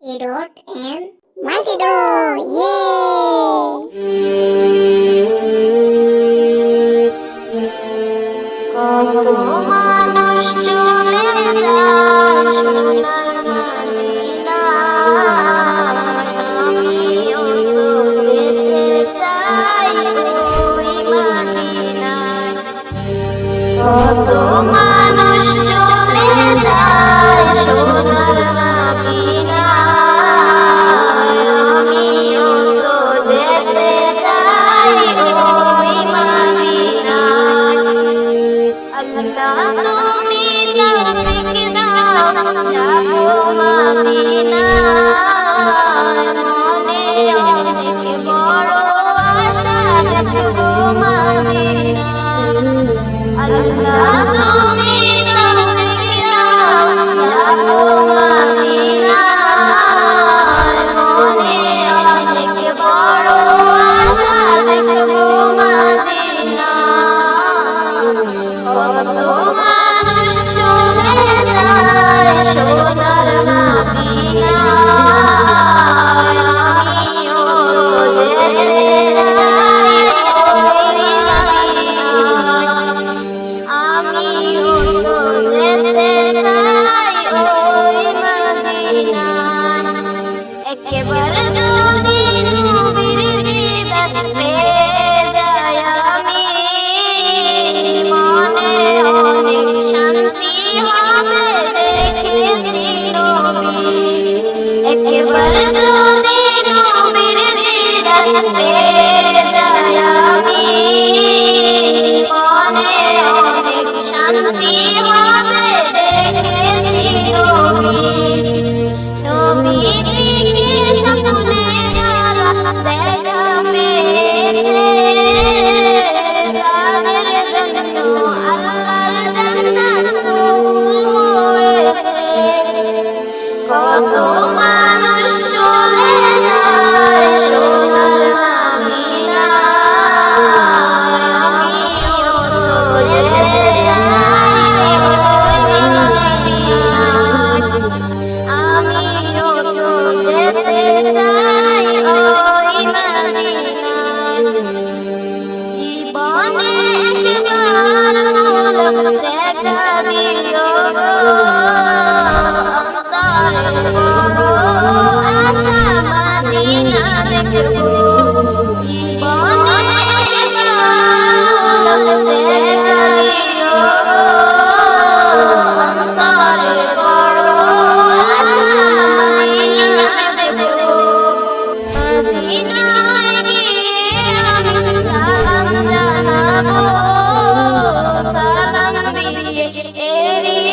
Edot and Multido! Yay! কত মানুষ চলে যায় সোনার মদিনায়, আমিও তো যেতে চাই ওই মদিনায়। কত মানুষ চলে যায় সোনার মদিনায়, আমিও তো যেতে চাই ওই মদিনায়। আল্লাহ তুমি তৌফিক দাও যাবো মদিনায়, মনে অনেক বড় আশা দেখবো মদিনায়। আল্লাহ তুমি তৌফিক দাও যাবো মদিনায়, মনে অনেক বড় আশা দেখবো মদিনায়। কত মানুষ চলে যায় সোনার মদিনায়, আমিও তো যেতে চাই ওই মদিনায়, আমিও তো যেতে চাই ওই মদিনায়। একেবারে যদি নবীর দিদার পেয়ে যাই আমি, মনে অনেক শান্তি হবে দেখেছি নবী। একেবারে যদি নবীর দিদার পেয়ে যাই আমি, মনে অনেক শান্তি হবে দেখেছি নবী। নবীজিকে সামনে যারা দেখা পেয়েছে, তাদের জন্য আল্লাহর জান্নাত হয়েছে। কত মানুষ চলে যায় সোনার মদিনায়, আমিও তো যেতে চাই ওই মদিনায়, আমিও তো যেতে চাই ওই মদিনায়। জীবনে একবার ঝলক দেখা দিও গো, অন্তরে বড় আশা মদিনা দেখবো। জীবনে একবার ঝলক দেখা দিও গো, অন্তরে বড় আশা মদিনা দেখবো। মদিনায় গিয়ে আমি সালাম জানাবো, সালাম দিয়ে হৃদয়কে